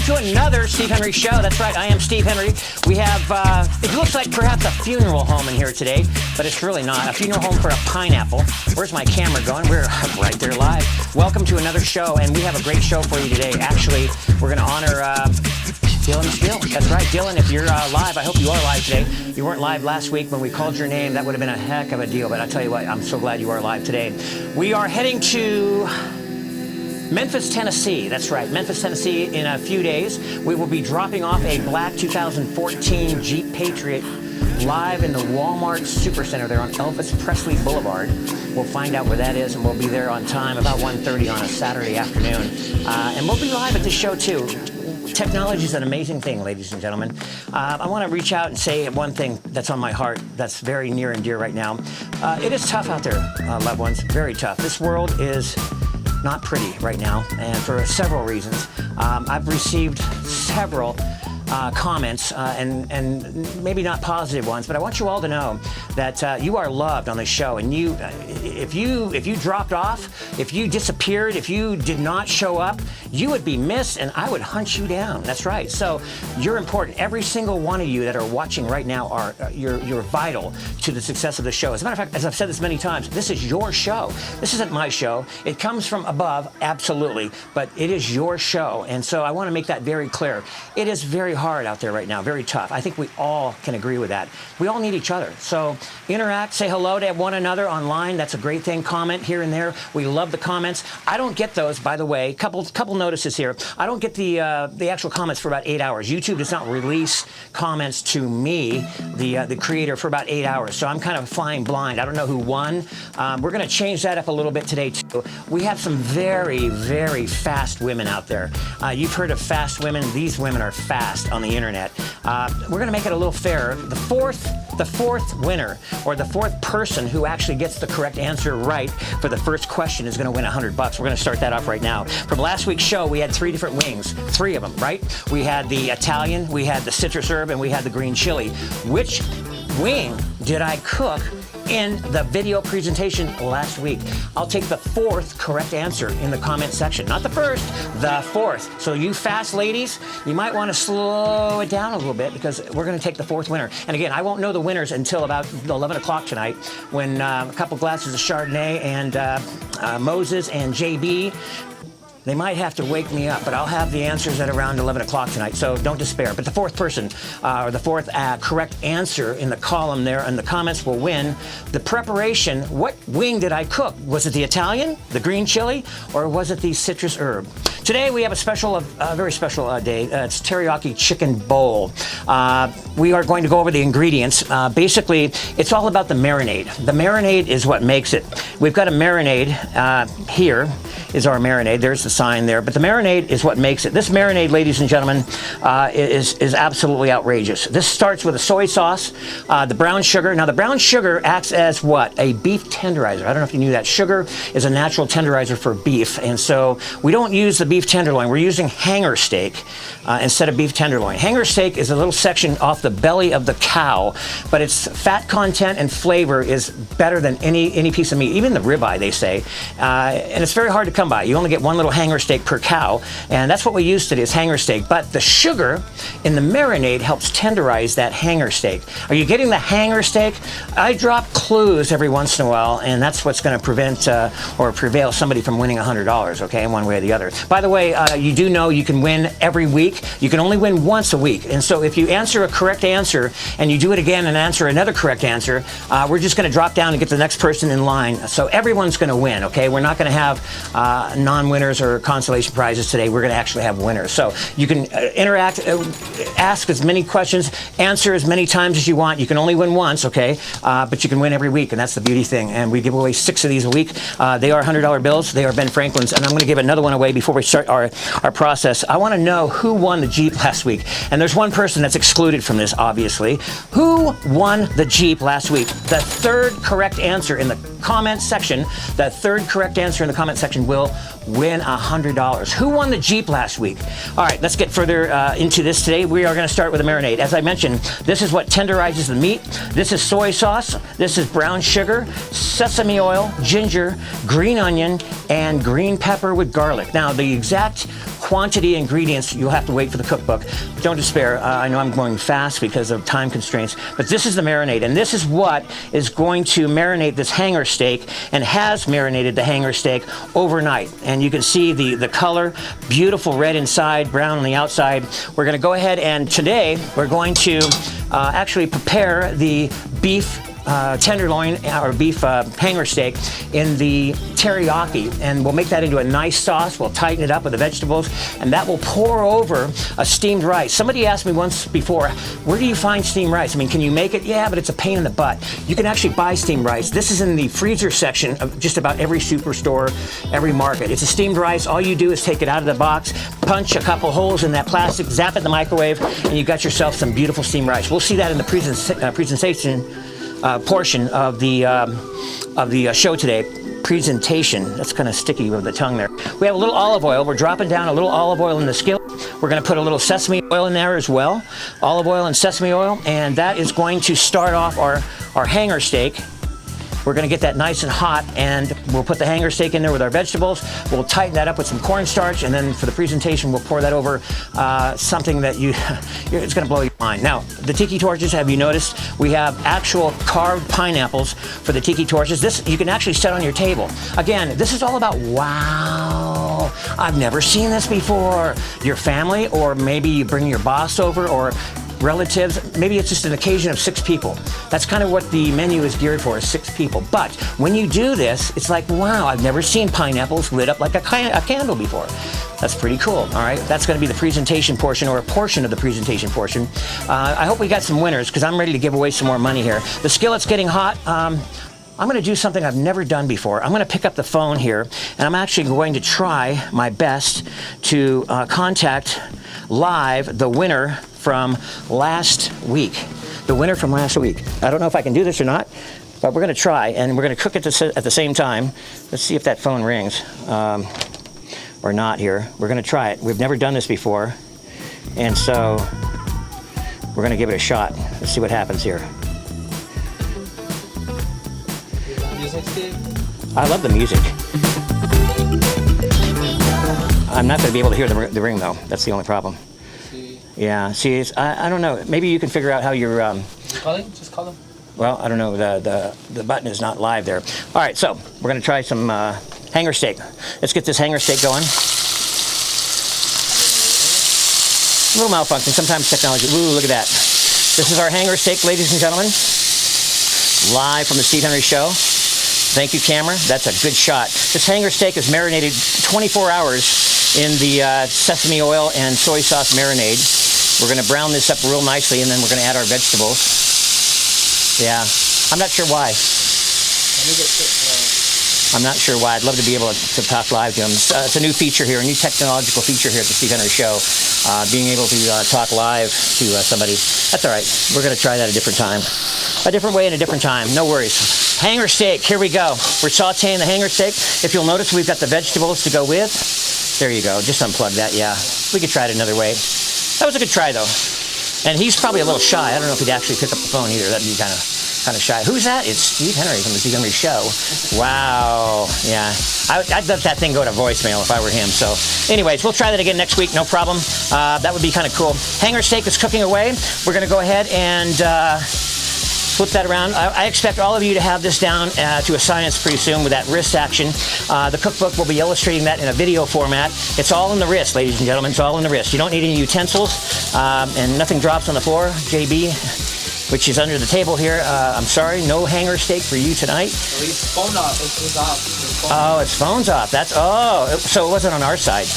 to another Steve Henry show. That's right, I am Steve Henry. We have, it looks like perhaps a funeral home in here today, but it's really not. A funeral home for a pineapple. Where's my camera going? We're right there live. Welcome to another show, and we have a great show for you today. Actually, we're going to honor Dylan Steele. That's right, Dylan, if you're live, I hope you are live today. You weren't live last week when we called your name. That would have been a heck of a deal, but I'll tell you what, I'm so glad you are live today. We are heading to Memphis, Tennessee. That's right, Memphis, Tennessee. In a few days, we will be dropping off a black 2014 Jeep Patriot live in the Walmart Supercenter there on Elvis Presley Boulevard. We'll find out where that is, and we'll be there on time, about 1:30 on a Saturday afternoon. And we'll be live at the show, too. Technology is an amazing thing, ladies and gentlemen. I want to reach out and say one thing that's on my heart that's very near and dear right now. It is tough out there, loved ones, very tough. This world is not pretty right now, and for several reasons. I've received several comments, and maybe not positive ones, but I want you all to know that you are loved on this show. And you, if you dropped off, if you disappeared, if you did not show up, you would be missed, and I would hunt you down. That's right. So you're important. Every single one of you that are watching right now are you're vital to the success of the show. As a matter of fact, as I've said this many times, this is your show. This isn't my show. It comes from above, absolutely, but it is your show, and so I want to make that very clear. It is very hard out there right now, very tough. I think we all can agree with that. We all need each other. So interact, say hello to one another online. That's a great thing. Comment here and there. We love the comments. I don't get those, by the way. Couple notices here. I don't get the actual comments for about 8 hours. YouTube does not release comments to me, the creator, for about 8 hours. So I'm kind of flying blind. I don't know who won. We're going to change that up a little bit today too. We have some very, very fast women out there. You've heard of fast women. These women are fast on the internet. We're going to make it a little fairer. The fourth winner, or the fourth person who actually gets the correct answer right for the first question, is going to win $100. We're going to start that off right now. From last week's show, we had 3 different wings, 3 of them, right? We had the Italian, we had the citrus herb, and we had the green chili. Which wing did I cook in the video presentation last week? I'll take the 4th correct answer in the comment section. Not the 1st, the 4th. So you fast ladies, you might want to slow it down a little bit, because we're going to take the 4th winner. And again, I won't know the winners until about 11 o'clock tonight, when a couple glasses of Chardonnay and Moses and JB, they might have to wake me up, but I'll have the answers at around 11 o'clock tonight, so don't despair. But the 4th person, or the 4th correct answer in the column there in the comments, will win the preparation. What wing did I cook? Was it the Italian, the green chili, or was it the citrus herb? Today we have a special, very special day. It's teriyaki chicken bowl. We are going to go over the ingredients. Basically, it's all about the marinade. The marinade is what makes it. We've got a marinade here. Is our marinade. There's the sign there. But the marinade is what makes it. This marinade, ladies and gentlemen, is absolutely outrageous. This starts with a soy sauce, the brown sugar. Now, the brown sugar acts as what? A beef tenderizer. I don't know if you knew that. Sugar is a natural tenderizer for beef. And so we don't use the beef tenderloin. We're using hanger steak instead of beef tenderloin. Hanger steak is a little section off the belly of the cow, but its fat content and flavor is better than any piece of meat, even the ribeye, they say. And it's very hard to come by. You only get one little hanger steak per cow, and that's what we use today, is hanger steak. But the sugar in the marinade helps tenderize that hanger steak. Are you getting the hanger steak? I drop clues every once in a while, and that's what's going to prevent or prevail somebody from winning $100, okay, in one way or the other. By the way, you do know you can win every week. You can only win once a week, and so if you answer a correct answer and you do it again and answer another correct answer, we're just going to drop down and get the next person in line. So everyone's going to win, okay? We're not going to have non-winners or consolation prizes today. We're going to actually have winners. So you can interact, ask as many questions, answer as many times as you want. You can only win once, okay? But you can win every week, and that's the beauty thing. And we give away 6 of these a week. They are $100 bills. They are Ben Franklin's, and I'm going to give another one away before we start our process. I want to know who won the Jeep last week. And there's one person that's excluded from this, obviously. Who won the Jeep last week? The 3rd correct answer in the comment section, the 3rd correct answer in the comment section will win $100. Who won the Jeep last week? All right, let's get further into this today. We are going to start with a marinade. As I mentioned, this is what tenderizes the meat. This is soy sauce. This is brown sugar, sesame oil, ginger, green onion, and green pepper with garlic. Now, the exact quantity ingredients, you'll have to wait for the cookbook. Don't despair. I know I'm going fast because of time constraints, but this is the marinade, and this is what is going to marinate this hanger steak and has marinated the hanger steak overnight. And you can see the color, beautiful red inside, brown on the outside. We're going to go ahead and today we're going to actually prepare the beef tenderloin or beef hanger steak in the teriyaki, and we'll make that into a nice sauce. We'll tighten it up with the vegetables, and that will pour over a steamed rice. Somebody asked me once before, where do you find steamed rice? I mean, can you make it? Yeah, but it's a pain in the butt. You can actually buy steamed rice. This is in the freezer section of just about every superstore, every market. It's a steamed rice. All you do is take it out of the box, punch a couple holes in that plastic, zap it in the microwave, and you got yourself some beautiful steamed rice. We'll see that in the presentation portion of the show today. Presentation. That's kind of sticky with the tongue there. We have a little olive oil. We're dropping down a little olive oil in the skillet. We're going to put a little sesame oil in there as well. Olive oil and sesame oil, and that is going to start off our hanger steak. We're going to get that nice and hot, and we'll put the hanger steak in there with our vegetables. We'll tighten that up with some cornstarch, and then for the presentation, we'll pour that over something that it's going to blow your mind. Now, the tiki torches, have you noticed? We have actual carved pineapples for the tiki torches. This you can actually set on your table. Again, this is all about wow. I've never seen this before. Your family, or maybe you bring your boss over, or relatives, maybe it's just an occasion of 6 people. That's kind of what the menu is geared for, is 6 people. But when you do this, it's like, wow, I've never seen pineapples lit up like a candle before. That's pretty cool. All right, that's going to be the presentation portion, or a portion of the presentation portion. I hope we got some winners, because I'm ready to give away some more money here. The skillet's getting hot. I'm going to do something I've never done before. I'm going to pick up the phone here, and I'm actually going to try my best to contact live the winner from last week. The winner from last week. I don't know if I can do this or not, but we're going to try, and we're going to cook it at the same time. Let's see if that phone rings or not here. We're going to try it. We've never done this before, and so we're going to give it a shot. Let's see what happens here. I love the music. I'm not going to be able to hear the ring, though. That's the only problem. Yeah, see, I don't know. Maybe you can figure out how you're... Calling? Just call them. Well, I don't know. The button is not live there. All right, so we're going to try some hanger steak. Let's get this hanger steak going. A little malfunction. Sometimes technology... Ooh, look at that. This is our hanger steak, ladies and gentlemen. Live from the Steve Henry Show. Thank you, camera. That's a good shot. This hanger steak is marinated 24 hours in the sesame oil and soy sauce marinade. We're going to brown this up real nicely, and then we're going to add our vegetables. Yeah, I'm not sure why. I'm not sure why. I'd love to be able to talk live to them. It's a new feature here, a new technological feature here at the Steve Henry Show. Being able to talk live to somebody. That's all right. We're going to try that a different time. A different way and a different time. No worries. Hanger steak. Here we go. We're sauteing the hanger steak. If you'll notice, we've got the vegetables to go with. There you go. Just unplug that. Yeah. We could try it another way. That was a good try, though. And he's probably a little shy. I don't know if he'd actually pick up the phone either. That'd be kind of shy. Who's that? It's Steve Henry from the Steve Henry Show. Wow. Yeah. I'd let that thing go to voicemail if I were him. So anyways, we'll try that again next week. No problem. That would be kind of cool. Hanger steak is cooking away. We're going to go ahead and flip that around. I expect all of you to have this down to a science pretty soon with that wrist action. The cookbook will be illustrating that in a video format. It's all in the wrist, ladies and gentlemen. It's all in the wrist. You don't need any utensils, and nothing drops on the floor. JB, which is under the table here. I'm sorry, no hanger steak for you tonight. It's phone off. It's off. Oh, its phone's off. So it wasn't on our side.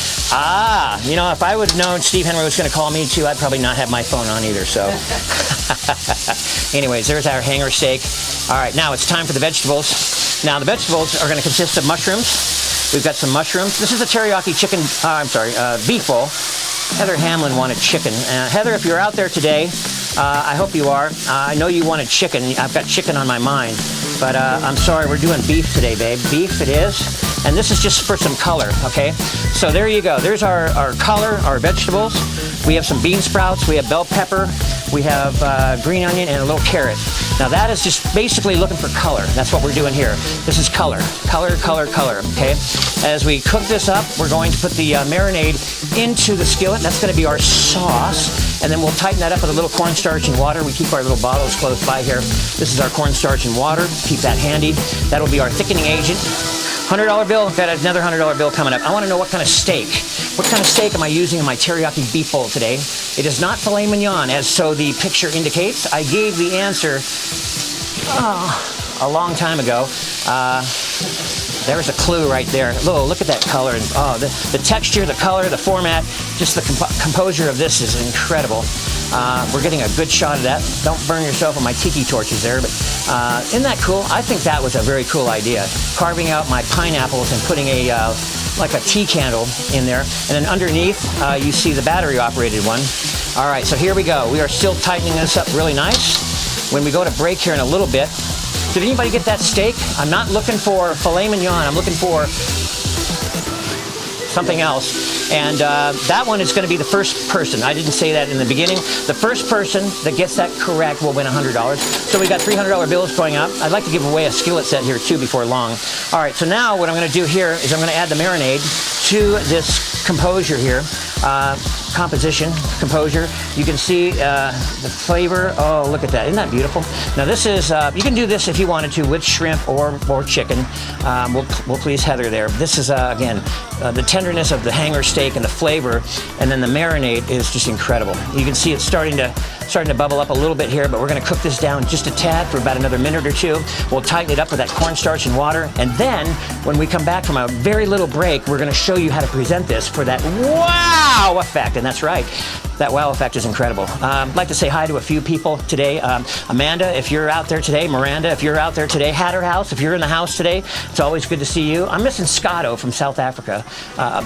You know, if I would have known Steve Henry was going to call me too, I'd probably not have my phone on either. So, anyways, there's our hanger steak. All right, now it's time for the vegetables. Now the vegetables are going to consist of mushrooms. We've got some mushrooms. This is a teriyaki chicken. Beef bowl. Heather Hamlin wanted chicken. Heather, if you're out there today, I hope you are. I know you wanted chicken. I've got chicken on my mind. But I'm sorry, we're doing beef today, babe. Beef it is. And this is just for some color, okay? So there you go. There's our color, our vegetables. We have some bean sprouts. We have bell pepper. We have green onion and a little carrot. Now that is just basically looking for color. That's what we're doing here. This is color, color, color, color, okay? As we cook this up, we're going to put the marinade into the skillet. That's gonna be our sauce. And then we'll tighten that up with a little cornstarch and water. We keep our little bottles close by here. This is our cornstarch and water. Keep that handy. That'll be our thickening agent. $100 bill, got another $100 bill coming up. I wanna know what kind of steak. What kind of steak am I using in my teriyaki beef bowl today? It is not filet mignon, as so the picture indicates. I gave the answer a long time ago. There's a clue right there. Oh, look at that color. The texture, the color, the format, just the composure of this is incredible. We're getting a good shot of that. Don't burn yourself with my tiki torches there, but isn't that cool? I think that was a very cool idea. Carving out my pineapples and putting like a tea candle in there. And then underneath, you see the battery operated one. All right, so here we go. We are still tightening this up really nice. When we go to break here in a little bit, did anybody get that steak? I'm not looking for filet mignon. I'm looking for something else. And that one is going to be the first person. I didn't say that in the beginning. The first person that gets that correct will win $100. So we got $300 bills going up. I'd like to give away a skillet set here too before long. All right, so now what I'm going to do here is I'm going to add the marinade to this composure here. Composition, composure. You can see the flavor. Oh, look at that. Isn't that beautiful? Now this is, you can do this if you wanted to with shrimp or chicken. We'll please Heather there. This is, again, the tenderness of the hanger steak and the flavor, and then the marinade is just incredible. You can see it's starting to bubble up a little bit here, but we're going to cook this down just a tad for about another minute or two. We'll tighten it up with that cornstarch and water, and then when we come back from a very little break, we're going to show you how to present this for that wow effect. And that's right, that wow effect is incredible. I'd like to say hi to a few people today. Amanda, if you're out there today, Miranda, if you're out there today, Hatterhouse, if you're in the house today, it's always good to see you. I'm missing Scotto from South Africa,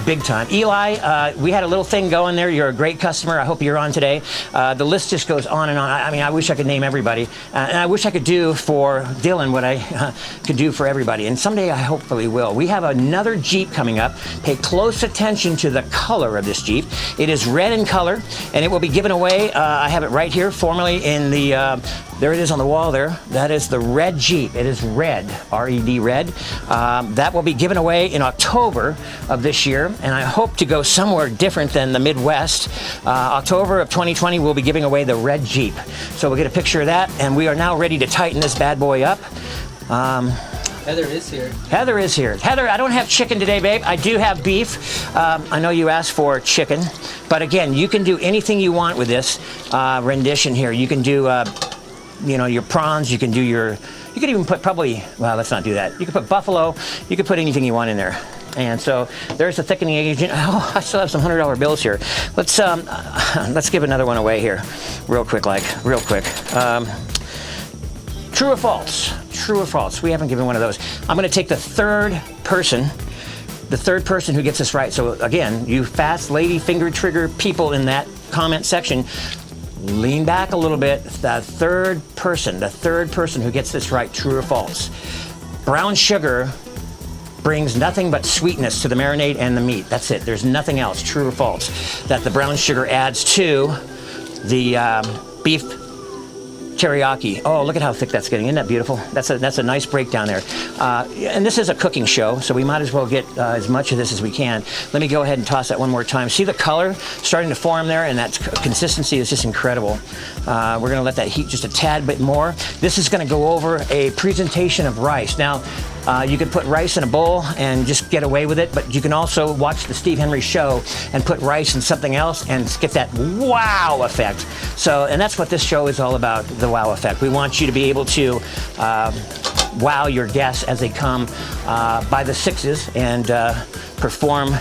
big time. Eli, we had a little thing going there. You're a great customer. I hope you're on today. The list just goes on and on. I mean, I wish I could name everybody. And I wish I could do for Dylan what I could do for everybody. And someday I hopefully will. We have another Jeep coming up. Pay close attention to the color of this Jeep. It is red in color, and it will be given away. I have it right here, formally in the, there it is on the wall there. That is the red Jeep. It is red, R-E-D, red. That will be given away in October of this year, and I hope to go somewhere different than the Midwest. October of 2020, we'll be giving away the red Jeep. So we'll get a picture of that, and we are now ready to tighten this bad boy up. Heather is here. Heather is here. Heather, I don't have chicken today, babe. I do have beef. I know you asked for chicken, but again, you can do anything you want with this rendition here. You can do, you know, your prawns. You can do your. You could even put probably. Well, let's not do that. You could put buffalo. You could put anything you want in there. And so there's the thickening agent. Oh, I still have some $100 bills here. Let's give another one away here, real quick. True or false? True or false? We haven't given one of those. I'm going to take the third person who gets this right. So again, you fast lady finger trigger people in that comment section, lean back a little bit. The third person who gets this right, true or false? Brown sugar brings nothing but sweetness to the marinade and the meat. That's it. There's nothing else, true or false, that the brown sugar adds to the beef teriyaki. Oh, look at how thick that's getting. Isn't that beautiful? That's a nice breakdown there. And this is a cooking show, so we might as well get as much of this as we can. Let me go ahead and toss that one more time. See the color starting to form there, and that consistency is just incredible. We're going to let that heat just a tad bit more. This is going to go over a presentation of rice. Now, you could put rice in a bowl and just get away with it, but you can also watch the Steve Henry show and put rice in something else and get that wow effect. So, and that's what this show is all about, the wow effect. We want you to be able to wow your guests as they come by the sixes and perform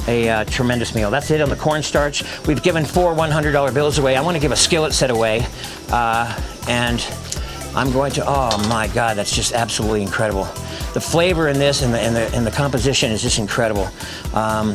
a tremendous meal. That's it on the cornstarch. We've given 4 $100 bills away. I want to give a skillet set away, and I'm going to, oh my God, that's just absolutely incredible. The flavor in this and the composition is just incredible. I'm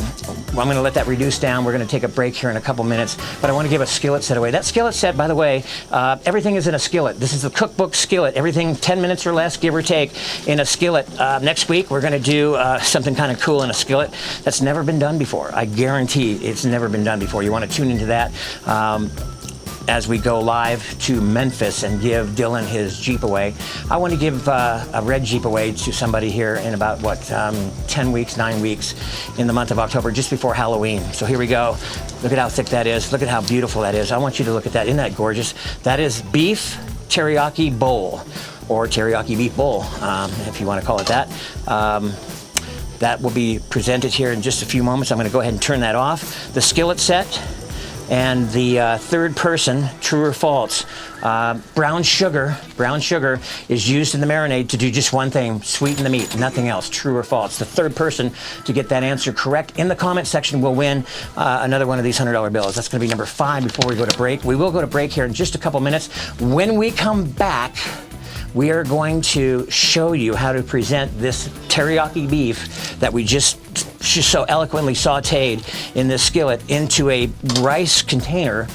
going to let that reduce down. We're going to take a break here in a couple minutes, but I want to give a skillet set away. That skillet set, by the way, everything is in a skillet. This is the cookbook skillet. Everything 10 minutes or less, give or take, in a skillet. Next week, we're going to do something kind of cool in a skillet that's never been done before. I guarantee it's never been done before. You want to tune into that. as we go live to Memphis and give Dylan his Jeep away. I want to give a red Jeep away to somebody here in about, 10 weeks, 9 weeks in the month of October, just before Halloween. So here we go. Look at how thick that is. Look at how beautiful that is. I want you to look at that. Isn't that gorgeous? That is beef teriyaki bowl, or teriyaki beef bowl, if you want to call it that. That will be presented here in just a few moments. I'm going to go ahead and turn that off. The skillet set and the third person, true or false. Brown sugar is used in the marinade to do just one thing, sweeten the meat, nothing else, true or false. The third person to get that answer correct in the comment section will win another one of these $100 bills. That's going to be number 5 before we go to break. We will go to break here in just a couple minutes. When we come back, we are going to show you how to present this teriyaki beef that we just so eloquently sauteed in this skillet into a rice container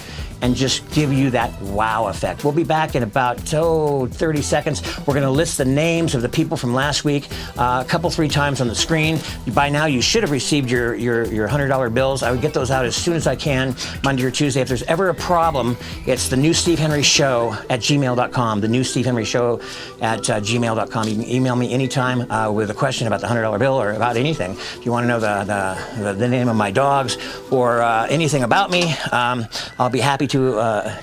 and just give you that wow effect. We'll be back in about 30 seconds. We're gonna list the names of the people from last week a couple, 3 times on the screen. By now you should have received your $100 bills. I would get those out as soon as I can, Monday or Tuesday. If there's ever a problem, it's the new Steve Henry Show at gmail.com, the new Steve Henry Show at gmail.com. You can email me anytime with a question about the $100 bill or about anything. If you wanna know the name of my dogs or anything about me, I'll be happy to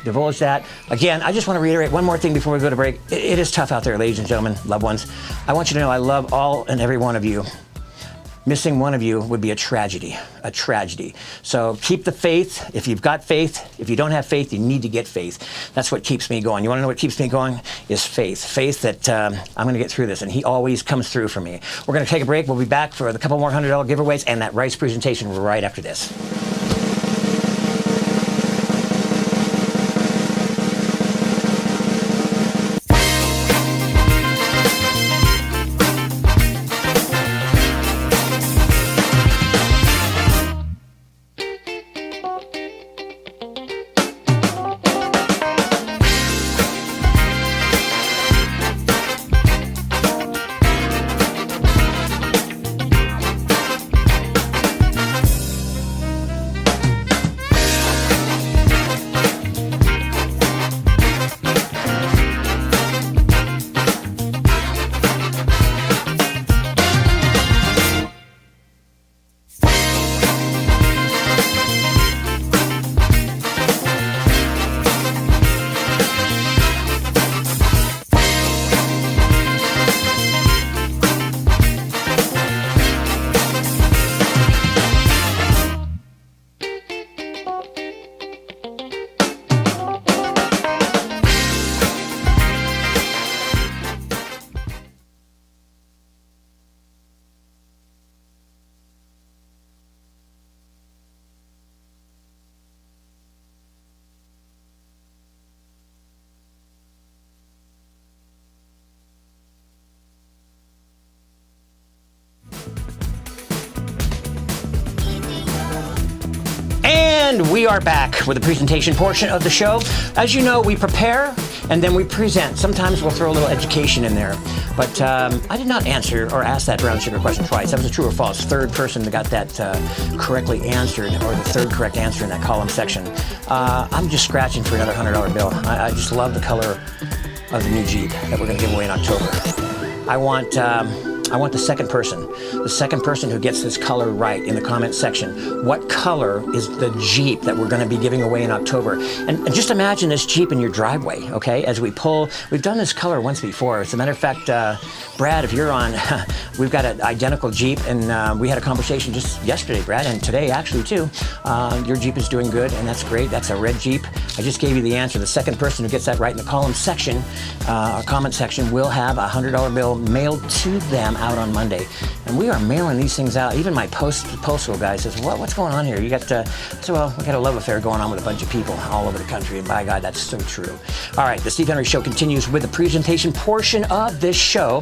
divulge that. Again, I just want to reiterate one more thing before we go to break. It is tough out there, ladies and gentlemen, loved ones. I want you to know I love all and every one of you. Missing one of you would be a tragedy, a tragedy. So keep the faith. If you've got faith, if you don't have faith, you need to get faith. That's what keeps me going. You want to know what keeps me going? Is faith. Faith that I'm going to get through this, and he always comes through for me. We're going to take a break. We'll be back for a couple more $100 giveaways and that rice presentation right after this. And we are back with the presentation portion of the show. As you know, we prepare and then we present. Sometimes we'll throw a little education in there. But I did not answer or ask that brown sugar question twice. That was a true or false. Third person that got that correctly answered, or the third correct answer in that column section. I'm just scratching for another $100 bill. I just love the color of the new Jeep that we're going to give away in October. I want the second person who gets this color right in the comment section. What color is the Jeep that we're going to be giving away in October? And just imagine this Jeep in your driveway, okay? As we pull, we've done this color once before. As a matter of fact, Brad, if you're on, we've got an identical Jeep, and we had a conversation just yesterday, Brad, and today actually too. Your Jeep is doing good, and that's great. That's a red Jeep. I just gave you the answer. The second person who gets that right in the column section, or comment section, will have a $100 bill mailed to them out on Monday. And we are mailing these things out. Even my postal guy says, what's going on here? You got well, we got a love affair going on with a bunch of people all over the country, and by God, that's so true. All right, the Steve Henry Show continues with the presentation portion of this show.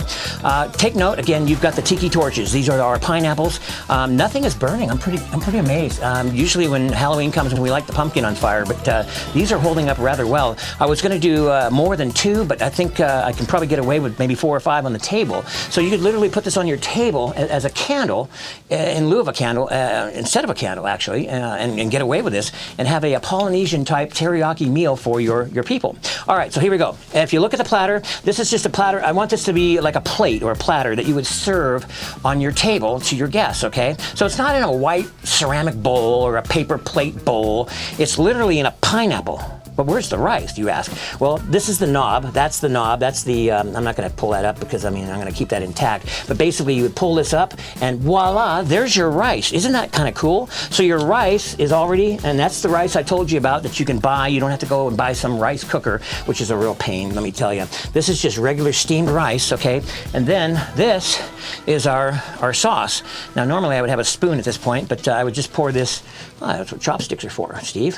Take note, again, you've got the tiki torches. These are our pineapples. Nothing is burning. I'm pretty amazed. Usually when Halloween comes, we light the pumpkin on fire, but these are holding up rather well. I was going to do more than 2, but I think I can probably get away with maybe 4 or 5 on the table. So you could literally put this on your table pineapple as a candle, in lieu of a candle, instead of a candle actually, and get away with this and have a Polynesian type teriyaki meal for your people. All right, so here we go. If you look at the platter, this is just a platter. I want this to be like a plate or a platter that you would serve on your table to your guests, okay? So it's not in a white ceramic bowl or a paper plate bowl. It's literally in a pineapple. But where's the rice, do you ask? Well, this is the knob. That's the knob. That's the, I'm not going to pull that up because, I'm going to keep that intact. But basically, you would pull this up, and voila, there's your rice. Isn't that kind of cool? So your rice is already, and that's the rice I told you about that you can buy. You don't have to go and buy some rice cooker, which is a real pain, let me tell you. This is just regular steamed rice, okay? And then this is our sauce. Now, normally I would have a spoon at this point, but I would just pour this, that's what chopsticks are for, Steve.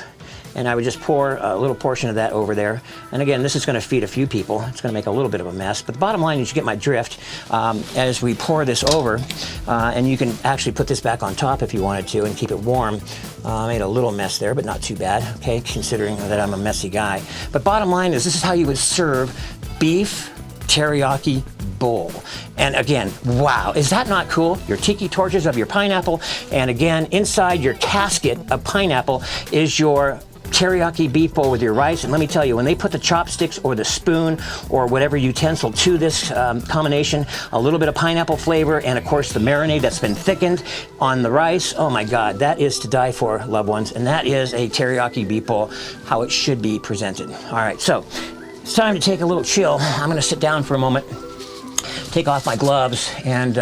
And I would just pour a little portion of that over there. And again, this is going to feed a few people. It's going to make a little bit of a mess. But the bottom line is you get my drift as we pour this over. And you can actually put this back on top if you wanted to and keep it warm. I made a little mess there, but not too bad, okay, considering that I'm a messy guy. But bottom line is this is how you would serve beef teriyaki bowl. And again, wow, is that not cool? Your tiki torches of your pineapple. And again, inside your casket of pineapple is your teriyaki beef bowl with your rice. And let me tell you, when they put the chopsticks or the spoon or whatever utensil to this combination, a little bit of pineapple flavor and of course the marinade that's been thickened on the rice, oh my God, that is to die for, loved ones. And that is a teriyaki beef bowl, how it should be presented. All right, so it's time to take a little chill. I'm gonna sit down for a moment, take off my gloves, and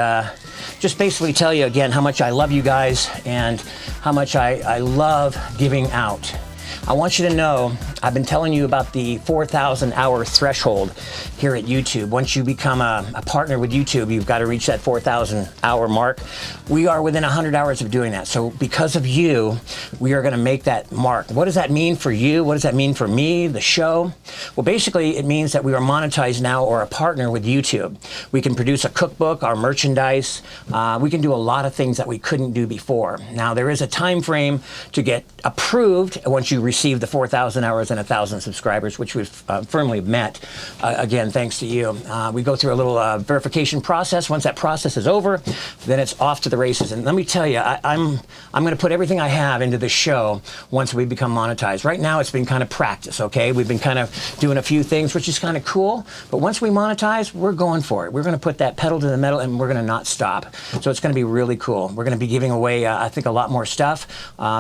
just basically tell you again how much I love you guys and how much I love giving out. I want you to know, I've been telling you about the 4,000 hour threshold here at YouTube. Once you become a partner with YouTube, you've got to reach that 4,000 hour mark. We are within 100 hours of doing that. So because of you, we are going to make that mark. What does that mean for you? What does that mean for me, the show? Well, basically, it means that we are monetized now or a partner with YouTube. We can produce a cookbook, our merchandise. We can do a lot of things that we couldn't do before. Now, there is a time frame to get approved once you receive the 4,000 hours and 1,000 subscribers, which we've firmly met, again, thanks to you. We go through a little verification process. Once that process is over, then it's off to the races. And let me tell you, I'm going to put everything I have into the show once we become monetized. Right now, it's been kind of practice, okay? We've been kind of doing a few things, which is kind of cool. But once we monetize, we're going for it. We're going to put that pedal to the metal, and we're going to not stop. So it's going to be really cool. We're going to be giving away, I think, a lot more stuff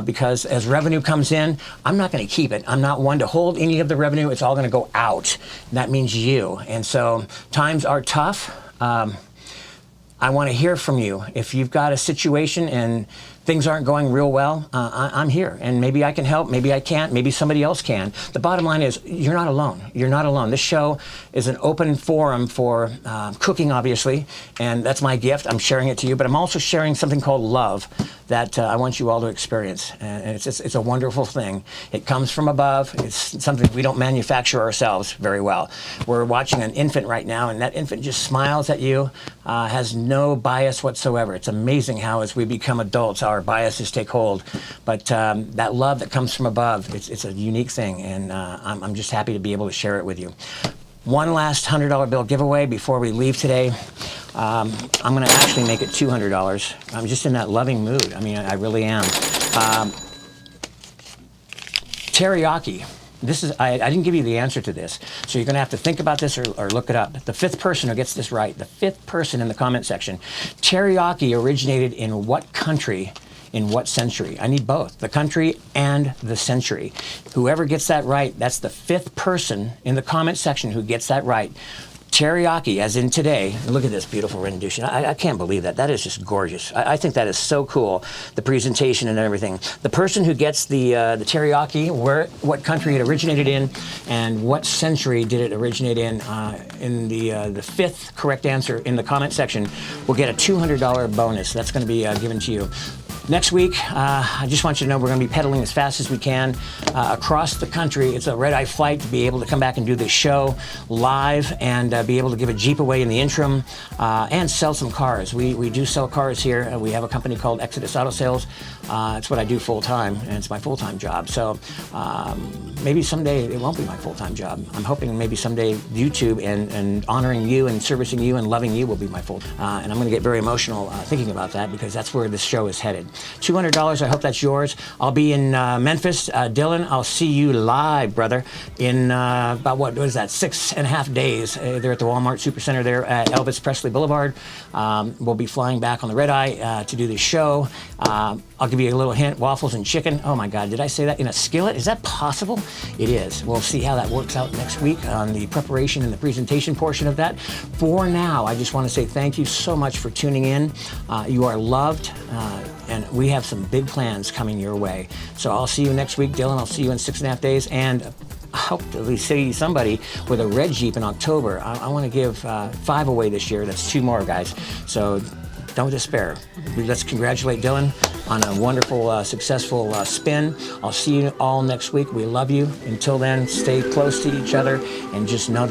because as revenue comes in, I'm not going to keep it. I'm not one to hold any of the revenue. It's all going to go out. And that means you. And so times are tough. I want to hear from you. If you've got a situation and things aren't going real well, I'm here. And maybe I can help, maybe I can't, maybe somebody else can. The bottom line is you're not alone. You're not alone. This show is an open forum for cooking, obviously, and that's my gift. I'm sharing it to you, but I'm also sharing something called love that I want you all to experience. And it's a wonderful thing. It comes from above. It's something we don't manufacture ourselves very well. We're watching an infant right now, and that infant just smiles at you, has no bias whatsoever. It's amazing how as we become adults, our biases take hold. But that love that comes from above, it's a unique thing, and I'm just happy to be able to share it with you. One last $100 bill giveaway before we leave today. I'm going to actually make it $200. I'm just in that loving mood. I mean, I really am. Teriyaki. This is, I didn't give you the answer to this, so you're going to have to think about this or look it up. The fifth person who gets this right, the fifth person in the comment section. Teriyaki originated in what country, in what century? I need both, the country and the century. Whoever gets that right, that's the fifth person in the comment section who gets that right. Teriyaki, as in today, look at this beautiful rendition. I can't believe that. That is just gorgeous. I think that is so cool, the presentation and everything. The person who gets the teriyaki, what country it originated in, and what century did it originate in the fifth correct answer in the comment section will get a $200 bonus. That's going to be given to you. next week, I just want you to know we're going to be pedaling as fast as we can across the country. It's a red-eye flight to be able to come back and do this show live and be able to give a Jeep away in the interim and sell some cars. We do sell cars here. We have a company called Exodus Auto Sales. It's what I do full-time, and it's my full-time job. So maybe someday it won't be my full-time job. I'm hoping maybe someday YouTube and honoring you and servicing you and loving you will be my full-time. And I'm going to get very emotional thinking about that because that's where this show is headed. $200, I hope that's yours. I'll be in Memphis. Dylan, I'll see you live, brother, in about, what is that, 6.5 days. They're at the Walmart Supercenter there at Elvis Presley Boulevard. We'll be flying back on the red eye to do this show. I'll give you a little hint, waffles and chicken. Oh my God, did I say that? In a skillet? Is that possible? It is. We'll see how that works out next week on the preparation and the presentation portion of that. For now, I just want to say thank you so much for tuning in. You are loved, and we have some big plans coming your way. So I'll see you next week, Dylan. I'll see you in 6.5 days, and I hope to see somebody with a red Jeep in October. I want to give 5 away this year. That's 2 more, guys. So don't despair. Let's congratulate Dylan on a wonderful, successful spin. I'll see you all next week. We love you. Until then, stay close to each other and just know that